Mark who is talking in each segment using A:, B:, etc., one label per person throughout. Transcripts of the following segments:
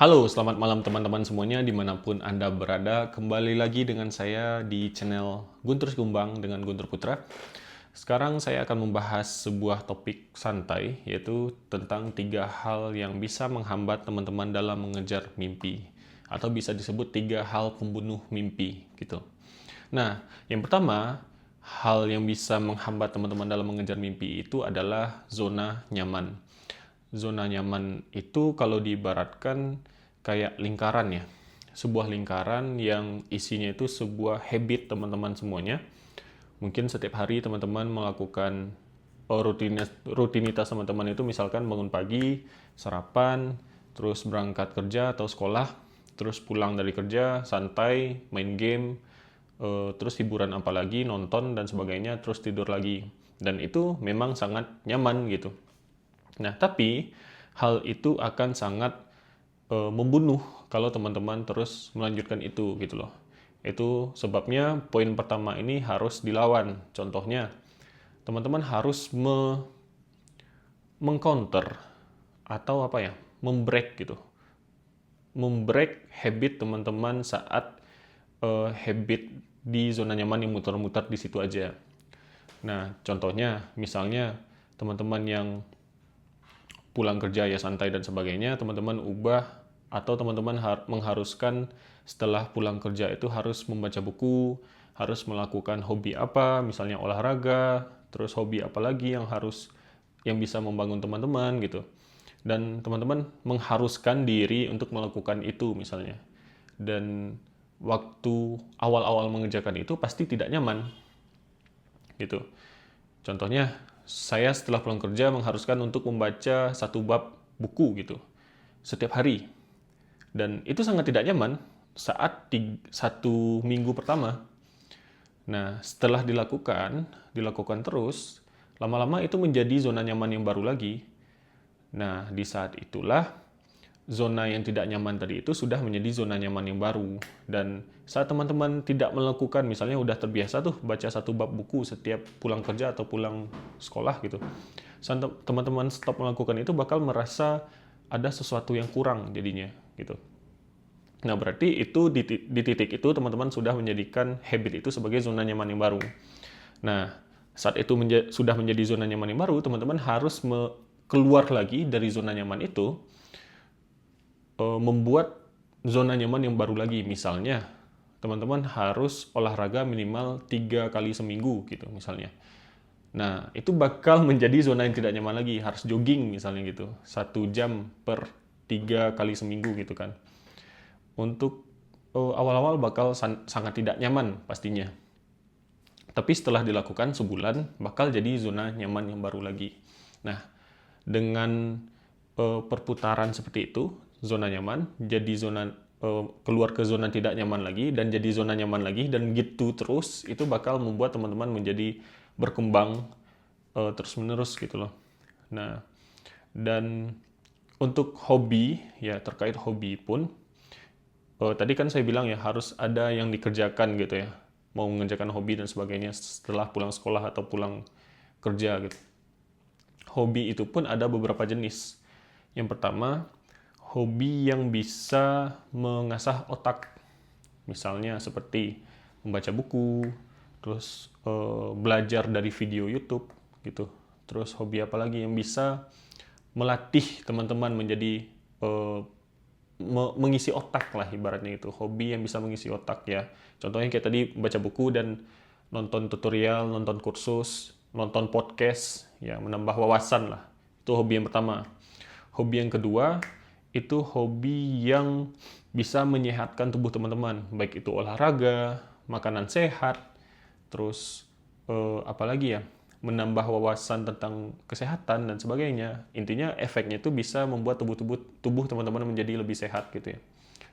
A: Halo, selamat malam teman-teman semuanya dimanapun Anda berada. Kembali lagi dengan saya di channel Guntur Gumbang dengan Guntur Putra. Sekarang saya akan membahas sebuah topik santai, yaitu tentang 3 hal yang bisa menghambat teman-teman dalam mengejar mimpi. Atau bisa disebut 3 hal pembunuh mimpi, gitu. Nah, yang pertama, hal yang bisa menghambat teman-teman dalam mengejar mimpi itu adalah zona nyaman. Zona nyaman itu kalau diibaratkan kayak lingkaran ya. Sebuah lingkaran yang isinya itu sebuah habit teman-teman semuanya. Mungkin setiap hari teman-teman melakukan rutinitas teman-teman itu misalkan bangun pagi, sarapan, terus berangkat kerja atau sekolah, terus pulang dari kerja, santai, main game, terus hiburan apa lagi, nonton dan sebagainya, terus tidur lagi. Dan itu memang sangat nyaman gitu. Nah, tapi hal itu akan sangat membunuh kalau teman-teman terus melanjutkan itu gitu loh. Itu sebabnya poin pertama ini harus dilawan. Contohnya, teman-teman harus mengcounter atau apa ya, membreak gitu. Membreak habit teman-teman saat habit di zona nyaman yang muter-muter di situ aja. Nah, contohnya misalnya teman-teman yang pulang kerja ya santai dan sebagainya, teman-teman ubah atau teman-teman mengharuskan setelah pulang kerja itu harus membaca buku, harus melakukan hobi apa, misalnya olahraga, terus hobi apa lagi yang bisa membangun teman-teman gitu. Dan teman-teman mengharuskan diri untuk melakukan itu misalnya. Dan waktu awal-awal mengerjakan itu pasti tidak nyaman gitu. Contohnya, saya setelah pulang kerja mengharuskan untuk membaca 1 bab buku gitu setiap hari. Dan itu sangat tidak nyaman saat 1 minggu pertama. Nah, setelah dilakukan terus, lama-lama itu menjadi zona nyaman yang baru lagi. Nah, di saat itulah zona yang tidak nyaman tadi itu sudah menjadi zona nyaman yang baru. Dan saat teman-teman tidak melakukan, misalnya udah terbiasa tuh baca 1 bab buku setiap pulang kerja atau pulang sekolah gitu. Saat teman-teman stop melakukan itu bakal merasa ada sesuatu yang kurang jadinya gitu. Nah, berarti itu di titik itu teman-teman sudah menjadikan habit itu sebagai zona nyaman yang baru. Nah, saat itu sudah menjadi zona nyaman yang baru, teman-teman harus keluar lagi dari zona nyaman itu, membuat zona nyaman yang baru lagi. Misalnya, teman-teman harus olahraga minimal 3 kali seminggu gitu misalnya. Nah, itu bakal menjadi zona yang tidak nyaman lagi. Harus jogging misalnya gitu. 1 jam per 3 kali seminggu gitu kan. Untuk awal-awal bakal sangat tidak nyaman pastinya. Tapi setelah dilakukan sebulan, bakal jadi zona nyaman yang baru lagi. Nah, dengan perputaran seperti itu, zona nyaman, jadi keluar ke zona tidak nyaman lagi, dan jadi zona nyaman lagi, dan gitu terus, itu bakal membuat teman-teman menjadi berkembang terus-menerus gitu loh. Nah, dan untuk hobi, ya terkait hobi pun, tadi kan saya bilang ya harus ada yang dikerjakan gitu ya, mau mengerjakan hobi dan sebagainya setelah pulang sekolah atau pulang kerja gitu. Hobi itu pun ada beberapa jenis. Yang pertama, hobi yang bisa mengasah otak. Misalnya seperti membaca buku, terus belajar dari video YouTube gitu. Terus hobi apa lagi yang bisa melatih teman-teman menjadi mengisi otak lah ibaratnya itu. Hobi yang bisa mengisi otak ya. Contohnya kayak tadi baca buku dan nonton tutorial, nonton kursus, nonton podcast, ya menambah wawasan lah. Itu hobi yang pertama. Hobi yang kedua, itu hobi yang bisa menyehatkan tubuh teman-teman. Baik itu olahraga, makanan sehat, terus apalagi ya, menambah wawasan tentang kesehatan dan sebagainya. Intinya efeknya itu bisa membuat tubuh teman-teman menjadi lebih sehat gitu ya.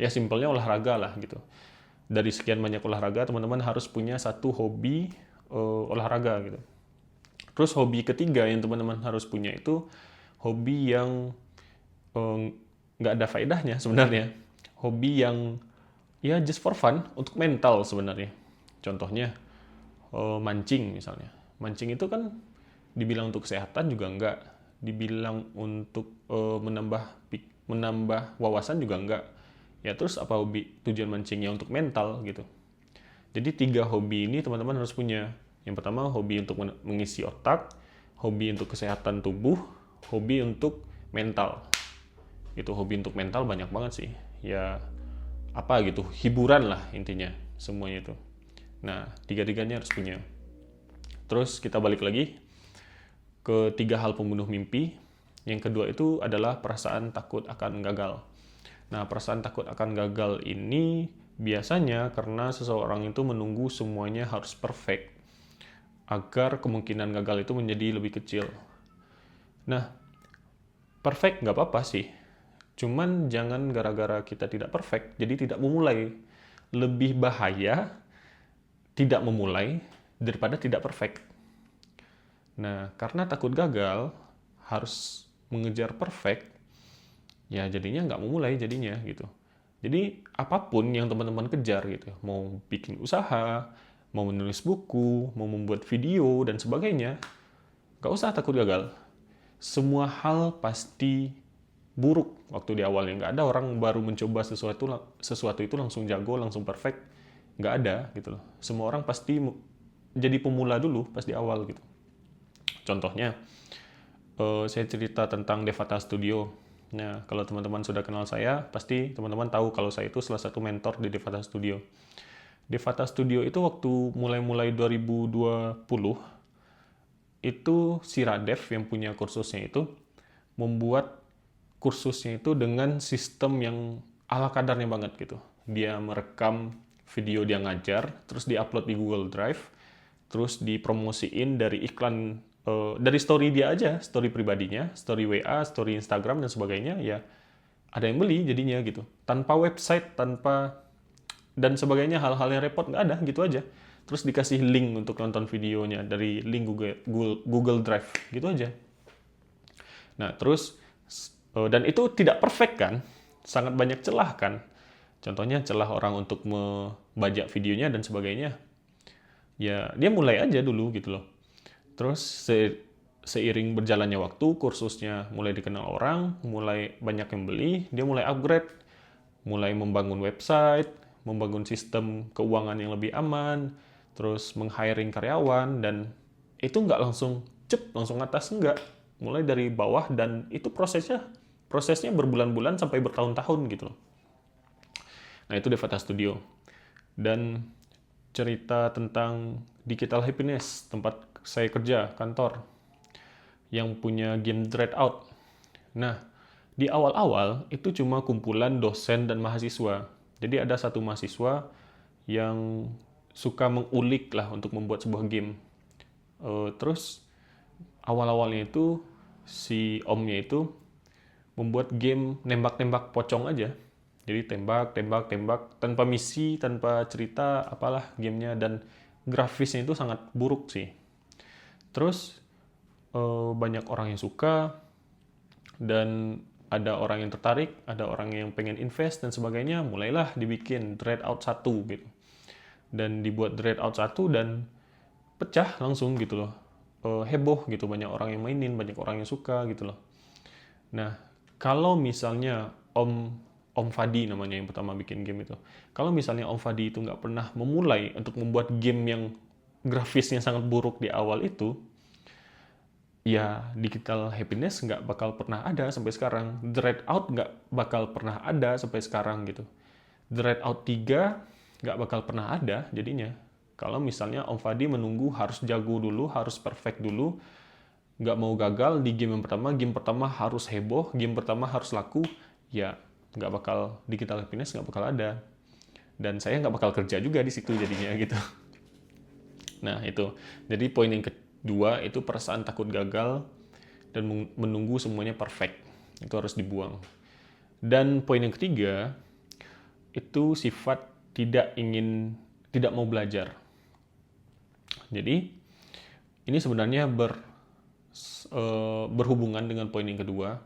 A: Ya simpelnya olahraga lah gitu. Dari sekian banyak olahraga, teman-teman harus punya satu hobi olahraga gitu. Terus hobi ketiga yang teman-teman harus punya itu hobi yang nggak ada faedahnya sebenarnya. Hobi yang ya just for fun, untuk mental sebenarnya. Contohnya mancing misalnya. Mancing itu kan dibilang untuk kesehatan juga enggak, dibilang untuk menambah menambah wawasan juga enggak. Ya terus apa tujuan mancingnya untuk mental gitu. Jadi 3 hobi ini teman-teman harus punya. Yang pertama hobi untuk mengisi otak, hobi untuk kesehatan tubuh, hobi untuk mental. Itu hobi untuk mental banyak banget sih. Ya apa gitu, hiburan lah intinya semuanya itu. Nah, tiga-tiganya harus punya. Terus kita balik lagi ke 3 hal pembunuh mimpi. Yang kedua itu adalah perasaan takut akan gagal. Nah, perasaan takut akan gagal ini biasanya karena seseorang itu menunggu semuanya harus perfect agar kemungkinan gagal itu menjadi lebih kecil. Nah, perfect nggak apa-apa sih. Cuman jangan gara-gara kita tidak perfect, jadi tidak memulai. Lebih bahaya tidak memulai daripada tidak perfect. Nah, karena takut gagal, harus mengejar perfect, ya jadinya nggak memulai jadinya gitu. Jadi apapun yang teman-teman kejar gitu, mau bikin usaha, mau menulis buku, mau membuat video dan sebagainya, nggak usah takut gagal. Semua hal pasti buruk waktu di awalnya. Nggak ada orang baru mencoba sesuatu itu langsung jago, langsung perfect. Nggak ada gitu loh. Semua orang pasti jadi pemula dulu pas di awal gitu. Contohnya, saya cerita tentang Devata Studio. Nah, kalau teman-teman sudah kenal saya, pasti teman-teman tahu kalau saya itu salah satu mentor di Devata Studio. Devata Studio itu waktu mulai-mulai 2020, itu si Radev yang punya kursusnya itu membuat kursusnya itu dengan sistem yang ala kadarnya banget gitu. Dia merekam video dia ngajar, terus diupload di Google Drive, terus dipromosiin dari iklan, dari story dia aja, story pribadinya, story WA, story Instagram dan sebagainya, ya ada yang beli jadinya gitu. Tanpa website, tanpa dan sebagainya, hal-hal yang repot nggak ada, gitu aja. Terus dikasih link untuk nonton videonya dari link Google Drive, gitu aja. Nah, terus dan itu tidak perfect kan, sangat banyak celah kan. Contohnya celah orang untuk membajak videonya dan sebagainya. Ya, dia mulai aja dulu gitu loh. Terus seiring berjalannya waktu, kursusnya mulai dikenal orang, mulai banyak yang beli, dia mulai upgrade, mulai membangun website, membangun sistem keuangan yang lebih aman, terus meng-hiring karyawan, dan itu nggak langsung langsung atas, enggak. Mulai dari bawah, dan itu prosesnya berbulan-bulan sampai bertahun-tahun gitu loh. Nah, itu Devata Studio. Dan cerita tentang Digital Happiness, tempat saya kerja, kantor, yang punya game Dreadout. Nah, di awal-awal itu cuma kumpulan dosen dan mahasiswa. Jadi ada satu mahasiswa yang suka mengulik lah untuk membuat sebuah game. Terus awal-awalnya itu si omnya itu membuat game nembak-nembak pocong aja. Jadi tembak, tembak, tembak, tanpa misi, tanpa cerita, apalah gamenya, dan grafisnya itu sangat buruk sih. Terus banyak orang yang suka, dan ada orang yang tertarik, ada orang yang pengen invest dan sebagainya, mulailah dibikin Dreadout 1 gitu. Dan dibuat Dreadout 1 dan pecah langsung gitu loh. Heboh gitu, banyak orang yang mainin, banyak orang yang suka gitu loh. Nah, kalau misalnya Om Fadi namanya yang pertama bikin game itu. Kalau misalnya Om Fadi itu nggak pernah memulai untuk membuat game yang grafisnya sangat buruk di awal itu, ya Digital Happiness nggak bakal pernah ada sampai sekarang. Dreadout nggak bakal pernah ada sampai sekarang gitu. Dreadout 3 nggak bakal pernah ada jadinya. Kalau misalnya Om Fadi menunggu harus jago dulu, harus perfect dulu, nggak mau gagal di game pertama harus heboh, game pertama harus laku, ya nggak bakal, Digital Happiness nggak bakal ada. Dan saya nggak bakal kerja juga di situ jadinya gitu. Nah itu, jadi poin yang kedua itu perasaan takut gagal dan menunggu semuanya perfect, itu harus dibuang. Dan poin yang ketiga itu sifat tidak mau belajar. Jadi ini sebenarnya berhubungan dengan poin yang kedua.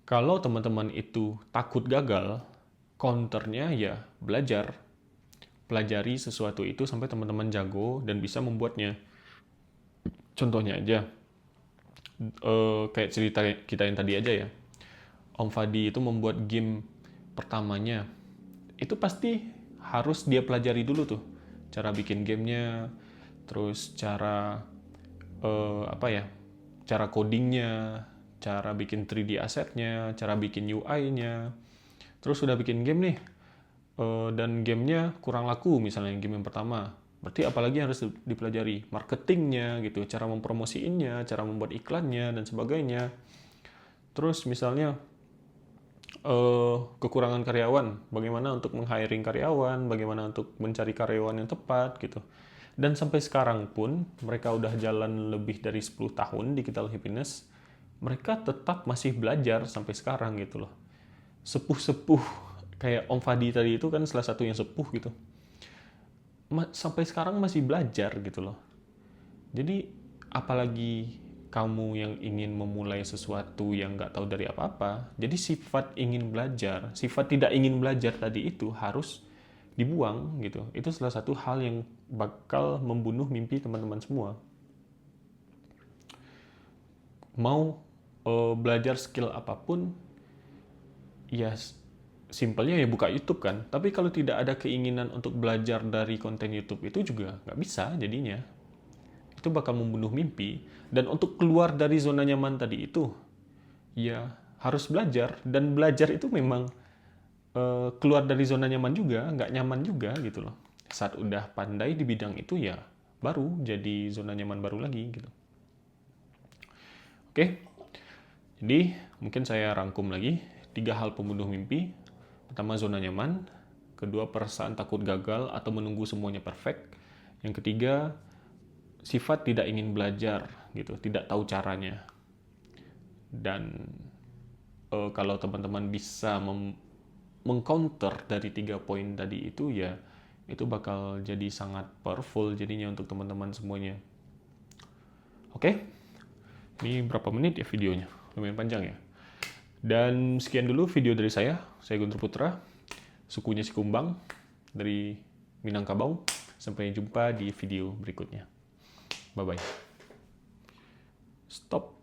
A: Kalau teman-teman itu takut gagal, counternya ya belajar. Pelajari sesuatu itu sampai teman-teman jago dan bisa membuatnya. Contohnya aja, kayak cerita kita yang tadi aja ya. Om Fadi itu membuat game pertamanya, itu pasti harus dia pelajari dulu tuh. Cara bikin gamenya, terus cara cara codingnya, cara bikin 3D assetnya, cara bikin UI-nya. Terus udah bikin game nih, dan gamenya kurang laku misalnya game yang pertama. Berarti apalagi yang harus dipelajari? Marketingnya gitu, cara mempromosiinnya, cara membuat iklannya, dan sebagainya. Terus misalnya kekurangan karyawan, bagaimana untuk meng-hiring karyawan, bagaimana untuk mencari karyawan yang tepat gitu. Dan sampai sekarang pun, mereka udah jalan lebih dari 10 tahun Digital Happiness, mereka tetap masih belajar sampai sekarang gitu loh. Sepuh-sepuh, kayak Om Fadi tadi itu kan salah satu yang sepuh gitu. Sampai sekarang masih belajar gitu loh. Jadi, apalagi kamu yang ingin memulai sesuatu yang nggak tahu dari apa-apa, jadi sifat ingin belajar, sifat tidak ingin belajar tadi itu harus dibuang gitu. Itu salah satu hal yang bakal membunuh mimpi teman-teman semua. Mau belajar skill apapun, ya simpelnya ya buka YouTube kan. Tapi kalau tidak ada keinginan untuk belajar dari konten YouTube itu juga nggak bisa jadinya. Itu bakal membunuh mimpi. Dan untuk keluar dari zona nyaman tadi itu, ya harus belajar. Dan belajar itu memang keluar dari zona nyaman juga, nggak nyaman juga gitu loh. Saat udah pandai di bidang itu ya baru jadi zona nyaman baru lagi gitu. Oke, jadi mungkin saya rangkum lagi 3 hal pembunuh mimpi. Pertama, zona nyaman. Kedua, perasaan takut gagal atau menunggu semuanya perfect. Yang ketiga, sifat tidak ingin belajar gitu, tidak tahu caranya. Dan kalau teman-teman bisa mengcounter dari 3 poin tadi itu, ya itu bakal jadi sangat powerful jadinya untuk teman-teman semuanya. Oke, ini berapa menit ya videonya? Lumayan panjang ya. Dan sekian dulu video dari saya Guntur Putra, sukunya si Kumbang dari Minangkabau. Sampai jumpa di video berikutnya. Bye-bye. Stop.